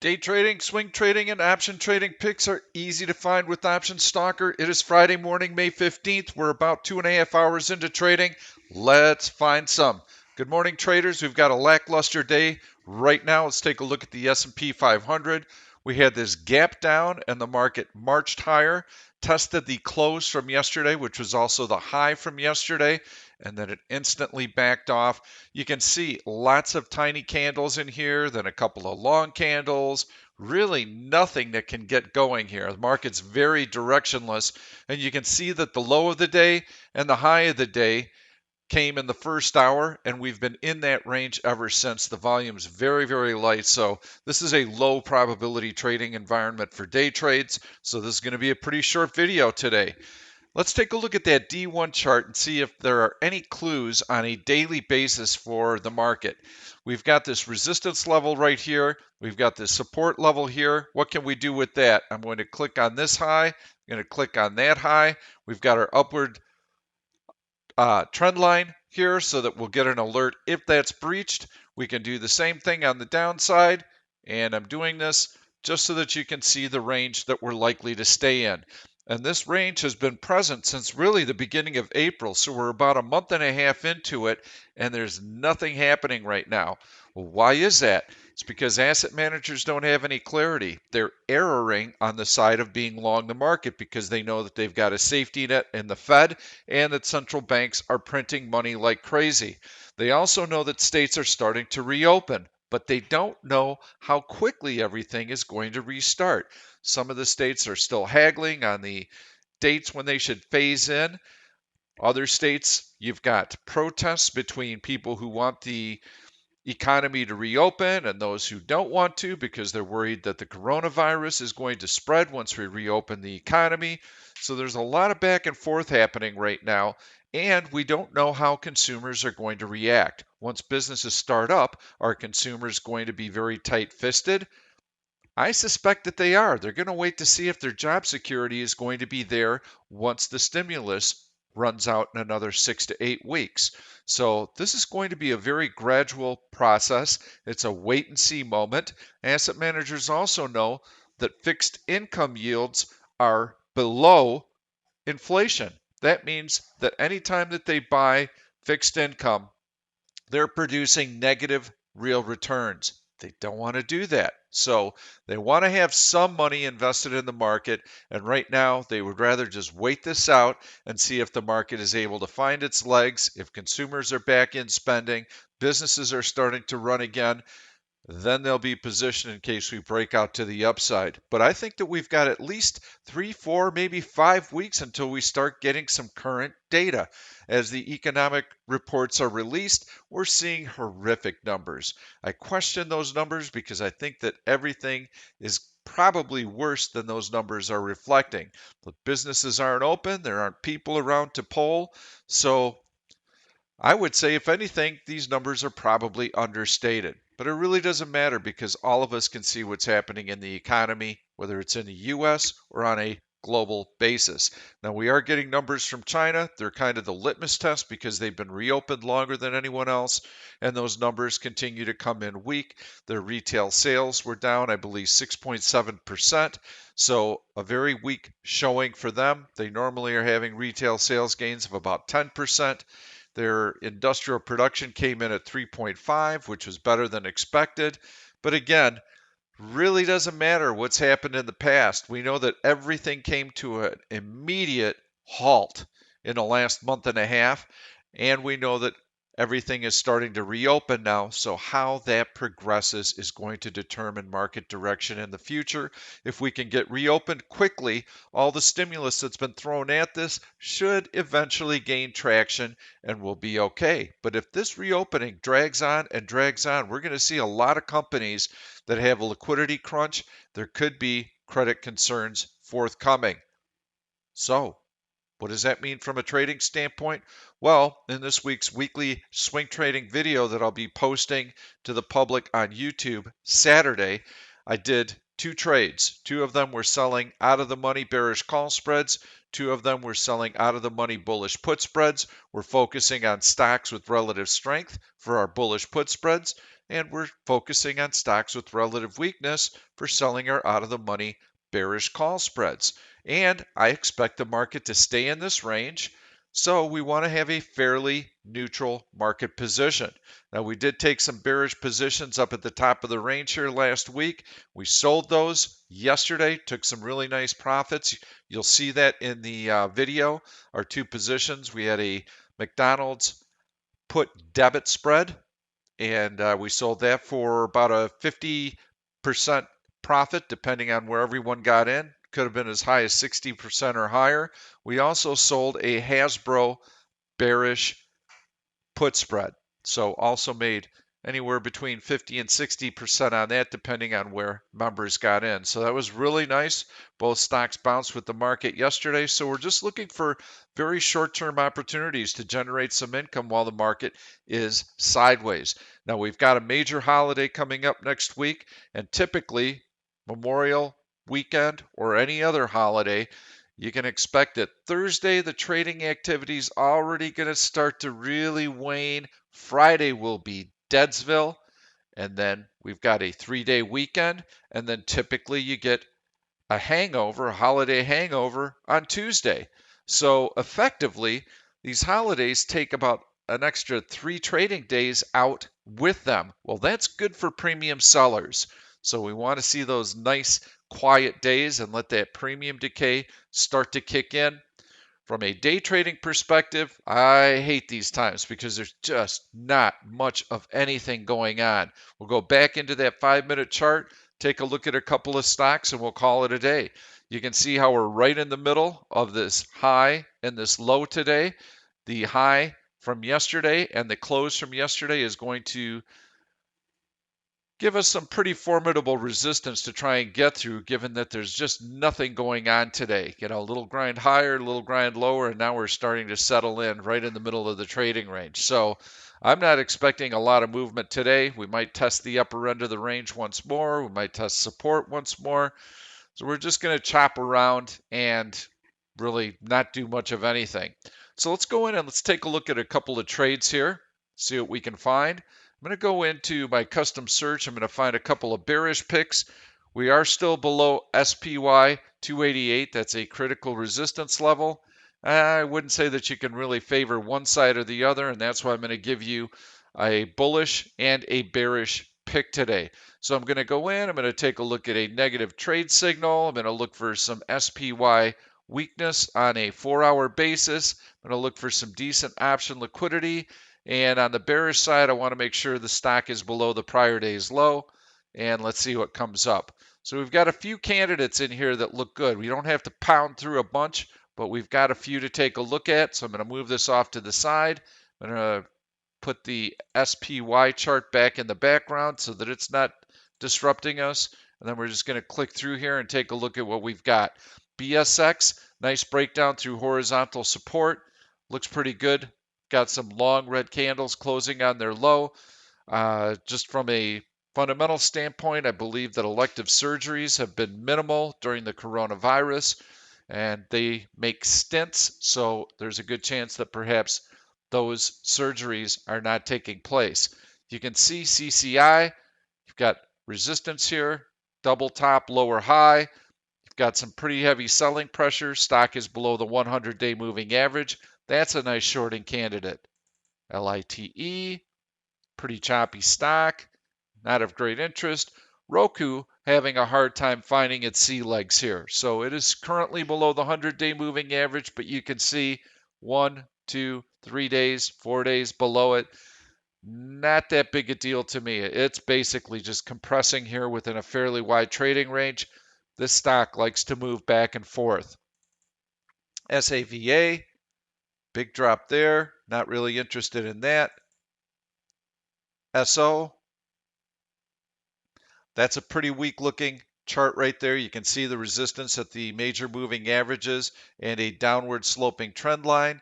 Day trading, swing trading, and option trading picks are easy to find with Option Stalker. It is Friday morning, May 15th. We're about 2.5 hours into trading. Let's find some. Good morning, traders. We've got a lackluster day right now. Let's take a look at the S&P 500. We had this gap down and the market marched higher, tested the close from yesterday, which was also the high from yesterday, and then it instantly backed off. You can see lots of tiny candles in here, then a couple of long candles. Really nothing that can get going here. The market's very directionless, and you can see that the low of the day and the high of the day came in the first hour, and we've been in that range ever since. The volume's very, very light, so this is a low probability trading environment for day trades. So this is going to be a pretty short video today. Let's take a look at that D1 chart and see if there are any clues on a daily basis for the market. We've got this resistance level right here. We've got this support level here. What can we do with that? I'm going to click on this high. I'm going to click on that high. We've got our upward trend line here so that we'll get an alert if that's breached. We can do the same thing on the downside, and I'm doing this just so that you can see the range that we're likely to stay in. And this range has been present since really the beginning of April, so we're about a month and a half into it, and there's nothing happening right now. Well, why is that? It's because asset managers don't have any clarity. They're erroring on the side of being long the market because they know that they've got a safety net in the Fed and that central banks are printing money like crazy. They also know that states are starting to reopen, but they don't know how quickly everything is going to restart. Some of the states are still haggling on the dates when they should phase in. Other states, you've got protests between people who want the economy to reopen and those who don't want to because they're worried that the coronavirus is going to spread once we reopen the economy. So there's a lot of back and forth happening right now, and we don't know how consumers are going to react. Once businesses start up, are consumers going to be very tight fisted? I suspect that they are. They're going to wait to see if their job security is going to be there once the stimulus runs out in another 6 to 8 weeks. So this is going to be a very gradual process. It's a wait and see moment. Asset managers also know that fixed income yields are below inflation. That means that anytime that they buy fixed income, they're producing negative real returns. They don't want to do that. So they want to have some money invested in the market. And right now, they would rather just wait this out and see if the market is able to find its legs, if consumers are back in spending, businesses are starting to run again, then they'll be positioned in case we break out to the upside. But I think that we've got at least 3, 4, maybe 5 weeks until we start getting some current data. As the economic reports are released, we're seeing horrific numbers. I question those numbers because I think that everything is probably worse than those numbers are reflecting. The businesses aren't open, there aren't people around to poll. So I would say, if anything, these numbers are probably understated. But it really doesn't matter because all of us can see what's happening in the economy, whether it's in the US or on a global basis. Now, we are getting numbers from China. They're kind of the litmus test because they've been reopened longer than anyone else, and those numbers continue to come in weak. Their retail sales were down, I believe, 6.7%. So, a very weak showing for them. They normally are having retail sales gains of about 10%. Their industrial production came in at 3.5, which was better than expected. But again, really doesn't matter what's happened in the past. We know that everything came to an immediate halt in the last month and a half, and we know that everything is starting to reopen now. So, how that progresses is going to determine market direction in the future. If we can get reopened quickly, all the stimulus that's been thrown at this should eventually gain traction and we'll be okay. But if this reopening drags on and drags on, we're going to see a lot of companies that have a liquidity crunch. There could be credit concerns forthcoming. So, what does that mean from a trading standpoint? Well, in this week's weekly swing trading video that I'll be posting to the public on YouTube Saturday, I did 2 trades. 2 of them were selling out of the money bearish call spreads. 2 of them were selling out of the money bullish put spreads. We're focusing on stocks with relative strength for our bullish put spreads. and we're focusing on stocks with relative weakness for selling our out of the money bearish call spreads. And I expect the market to stay in this range. So we want to have a fairly neutral market position. Now, we did take some bearish positions up at the top of the range here last week. We sold those yesterday, took some really nice profits. You'll see that in the video. Our two positions, we had a McDonald's put debit spread, and we sold that for about a 50% profit, depending on where everyone got in. Could have been as high as 60% or higher. We also sold a Hasbro bearish put spread. So also made anywhere between 50 and 60% on that, depending on where members got in. So that was really nice. Both stocks bounced with the market yesterday. So we're just looking for very short-term opportunities to generate some income while the market is sideways. Now we've got a major holiday coming up next week, and typically Memorial weekend or any other holiday, you can expect that Thursday, the trading activity is already going to start to really wane. Friday will be Deadsville, and then we've got a 3-day weekend, and then typically you get a hangover, a holiday hangover on Tuesday. So effectively, these holidays take about an extra 3 trading days out with them. Well, that's good for premium sellers. So we want to see those nice quiet days and let that premium decay start to kick in. From a day trading perspective, I hate these times because there's just not much of anything going on. We'll go back into that 5-minute chart, take a look at a couple of stocks, and we'll call it a day. You can see how we're right in the middle of this high and this low today. The high from yesterday and the close from yesterday is going to give us some pretty formidable resistance to try and get through, given that there's just nothing going on today. You know, a little grind higher, a little grind lower, and now we're starting to settle in right in the middle of the trading range. So I'm not expecting a lot of movement today. We might test the upper end of the range once more. We might test support once more. So we're just going to chop around and really not do much of anything. So let's go in and let's take a look at a couple of trades here, see what we can find. I'm going to go into my custom search. I'm going to find a couple of bearish picks. We are still below SPY 288. That's a critical resistance level. I wouldn't say that you can really favor one side or the other, and that's why I'm going to give you a bullish and a bearish pick today. So I'm going to go in. I'm going to take a look at a negative trade signal. I'm going to look for some SPY weakness on a 4-hour basis. I'm going to look for some decent option liquidity. And on the bearish side, I want to make sure the stock is below the prior day's low. And let's see what comes up. So we've got a few candidates in here that look good. We don't have to pound through a bunch, but we've got a few to take a look at. So I'm going to move this off to the side. I'm going to put the SPY chart back in the background so that it's not disrupting us. And then we're just going to click through here and take a look at what we've got. BSX, nice breakdown through horizontal support. Looks pretty good. Got some long red candles closing on their low. Just from a fundamental standpoint, I believe that elective surgeries have been minimal during the coronavirus, and they make stints, so there's a good chance that perhaps those surgeries are not taking place. You can see CCI, you've got resistance here, double top, lower high. You've got some pretty heavy selling pressure. Stock is below the 100-day moving average. That's a nice shorting candidate. LITE, pretty choppy stock, not of great interest. Roku having a hard time finding its sea legs here. So it is currently below the 100-day moving average, but you can see 1, 2, 3 days, 4 days below it. Not that big a deal to me. It's basically just compressing here within a fairly wide trading range. This stock likes to move back and forth. SAVA, big drop there. Not really interested in that. SO, that's a pretty weak looking chart right there. You can see the resistance at the major moving averages and a downward sloping trend line.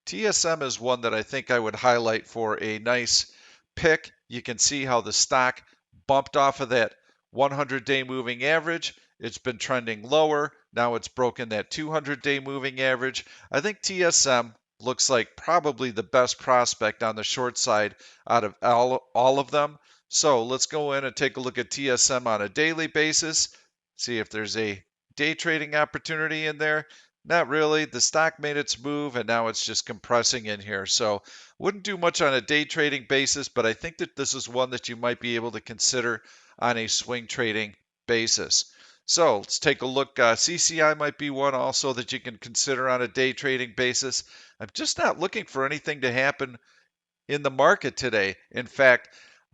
TSM is one that I think I would highlight for a nice pick. You can see how the stock bumped off of that 100-day moving average. It's been trending lower. Now it's broken that 200-day moving average. I think TSM looks like probably the best prospect on the short side out of all of them. So let's go in and take a look at TSM on a daily basis, see if there's a day trading opportunity in there. Not really. The stock made its move and now it's just compressing in here. So wouldn't do much on a day trading basis, but I think that this is one that you might be able to consider on a swing trading basis. So let's take a look. CCI might be one also that you can consider on a day trading basis. I'm just not looking for anything to happen in the market today. In fact,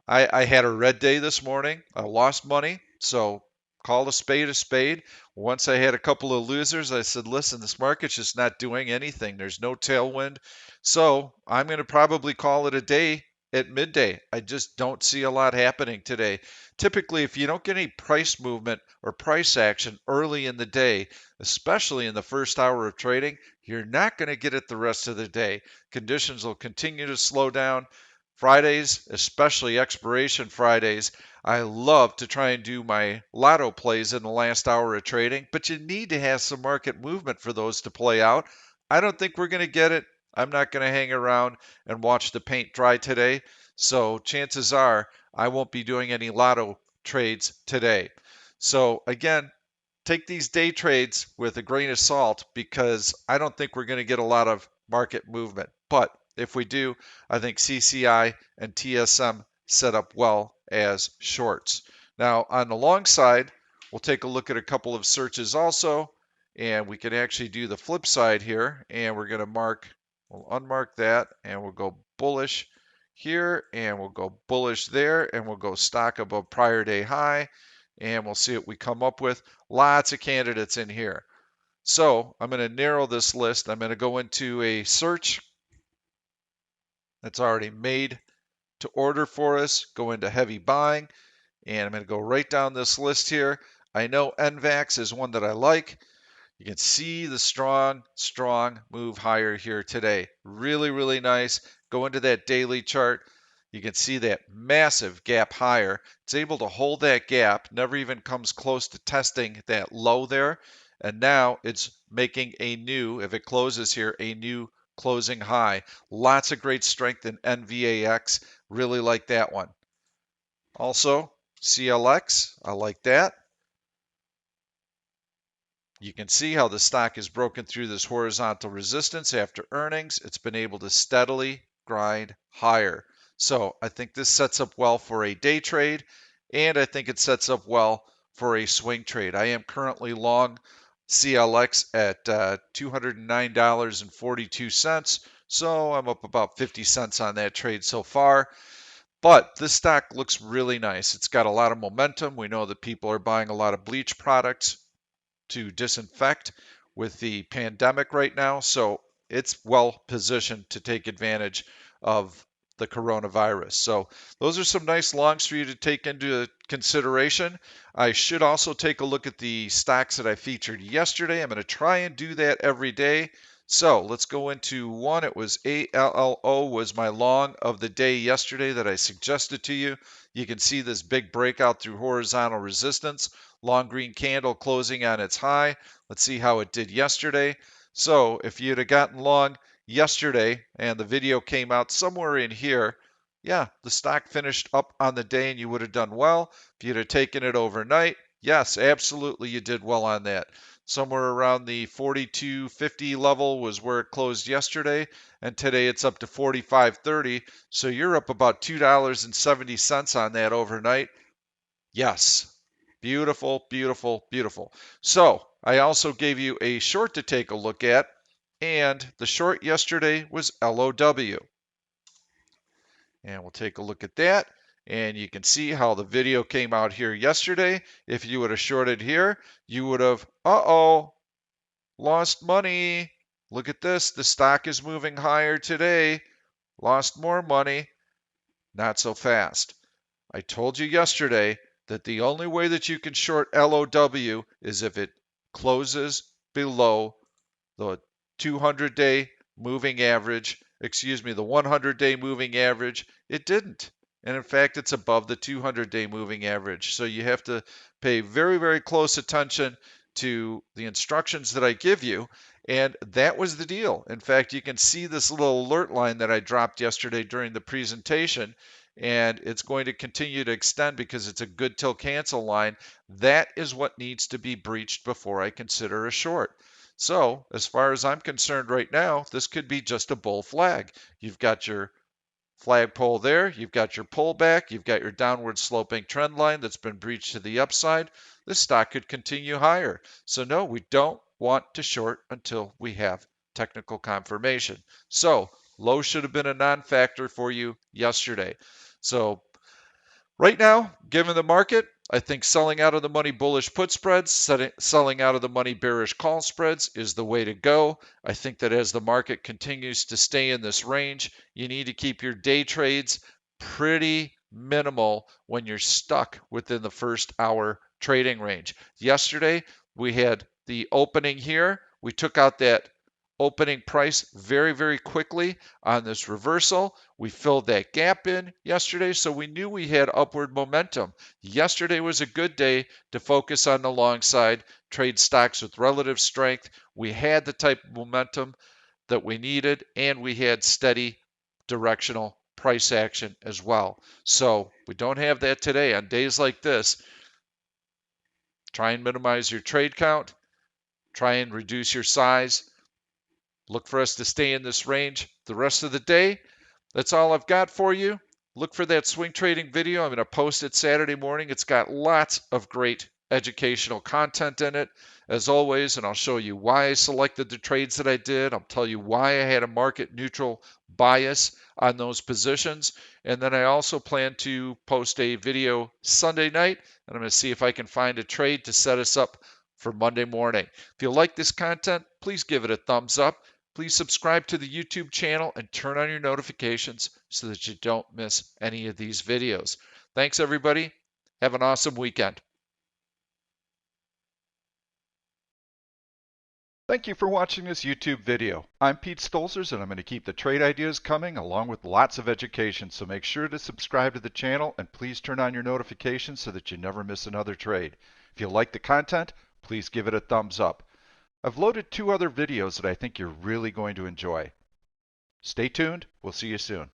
I had a red day this morning. I lost money. So call a spade a spade. Once I had a couple of losers, I said, listen, this market's just not doing anything. There's no tailwind. So I'm going to probably call it a day at midday. I just don't see a lot happening today. Typically, if you don't get any price movement or price action early in the day, especially in the first hour of trading, you're not going to get it the rest of the day. Conditions will continue to slow down. Fridays, especially expiration Fridays, I love to try and do my lotto plays in the last hour of trading, but you need to have some market movement for those to play out. I don't think we're going to get it. I'm not going to hang around and watch the paint dry today. So chances are I won't be doing any lotto trades today. So again, take these day trades with a grain of salt because I don't think we're going to get a lot of market movement. But if we do, I think CCI and TSM set up well as shorts. Now, on the long side, we'll take a look at a couple of searches also, and we can actually do the flip side here, and we're going to we'll unmark that, and we'll go bullish here, and we'll go bullish there, and we'll go stock above prior day high, and we'll see what we come up with. Lots of candidates in here. So I'm going to narrow this list. I'm going to go into a search that's already made to order for us, go into heavy buying, and I'm going to go right down this list here. I know NVAX is one that I like. You can see the strong move higher here today. Really, really nice. Go into that daily chart. You can see that massive gap higher. It's able to hold that gap, never even comes close to testing that low there. And now it's making a new, if it closes here, a new closing high. Lots of great strength in NVAX. Really like that one. Also, CLX, I like that. You can see how the stock has broken through this horizontal resistance after earnings. It's been able to steadily grind higher. So I think this sets up well for a day trade, and I think it sets up well for a swing trade. I am currently long CLX at $209.42. So I'm up about 50 cents on that trade so far. But this stock looks really nice. It's got a lot of momentum. We know that people are buying a lot of bleach products to disinfect with the pandemic right now. So it's well positioned to take advantage of the coronavirus. So those are some nice longs for you to take into consideration. I should also take a look at the stocks that I featured yesterday. I'm going to try and do that every day. So let's go into one. It was ALLO was my long of the day yesterday that I suggested to you. You can see this big breakout through horizontal resistance. Long green candle closing on its high. Let's see how it did yesterday. So if you'd have gotten long yesterday and the video came out somewhere in here, yeah, the stock finished up on the day and you would have done well. If you'd have taken it overnight, yes, absolutely you did well on that. Somewhere around the 42.50 level was where it closed yesterday, and today it's up to 45.30. So you're up about $2.70 on that overnight. Yes. Beautiful, beautiful, beautiful. So I also gave you a short to take a look at, and the short yesterday was LOW. And we'll take a look at that. And you can see how the video came out here yesterday. If you would have shorted here, you would have, lost money. Look at this. The stock is moving higher today. Lost more money. Not so fast. I told you yesterday that the only way that you can short LOW is if it closes below the 200-day moving average, the 100-day moving average. It didn't. And in fact, it's above the 200-day moving average. So you have to pay very, very close attention to the instructions that I give you. And that was the deal. In fact, you can see this little alert line that I dropped yesterday during the presentation. and it's going to continue to extend because it's a good till cancel line, that is what needs to be breached before I consider a short. So, as far as I'm concerned right now, this could be just a bull flag. You've got your flagpole there, you've got your pullback, you've got your downward sloping trend line that's been breached to the upside. This stock could continue higher. So no, we don't want to short until we have technical confirmation. So low should have been a non-factor for you yesterday. So right now, given the market, I think selling out of the money bullish put spreads, selling out of the money bearish call spreads is the way to go. I think that as the market continues to stay in this range, you need to keep your day trades pretty minimal when you're stuck within the first hour trading range. Yesterday, we had the opening here. We took out that opening price very, very quickly on this reversal. We filled that gap in yesterday, so we knew we had upward momentum. Yesterday was a good day to focus on the long side, trade stocks with relative strength. We had the type of momentum that we needed, and we had steady directional price action as well. So we don't have that today. On days like this, try and minimize your trade count, try and reduce your size. Look for us to stay in this range the rest of the day. That's all I've got for you. Look for that swing trading video. I'm going to post it Saturday morning. It's got lots of great educational content in it, as always, and I'll show you why I selected the trades that I did. I'll tell you why I had a market neutral bias on those positions. And then I also plan to post a video Sunday night, and I'm going to see if I can find a trade to set us up for Monday morning. If you like this content, please give it a thumbs up. Please subscribe to the YouTube channel and turn on your notifications so that you don't miss any of these videos. Thanks, everybody. Have an awesome weekend. Thank you for watching this YouTube video. I'm Pete Stolzers, and I'm going to keep the trade ideas coming along with lots of education, so make sure to subscribe to the channel and please turn on your notifications so that you never miss another trade. If you like the content, please give it a thumbs up. I've loaded 2 other videos that I think you're really going to enjoy. Stay tuned. We'll see you soon.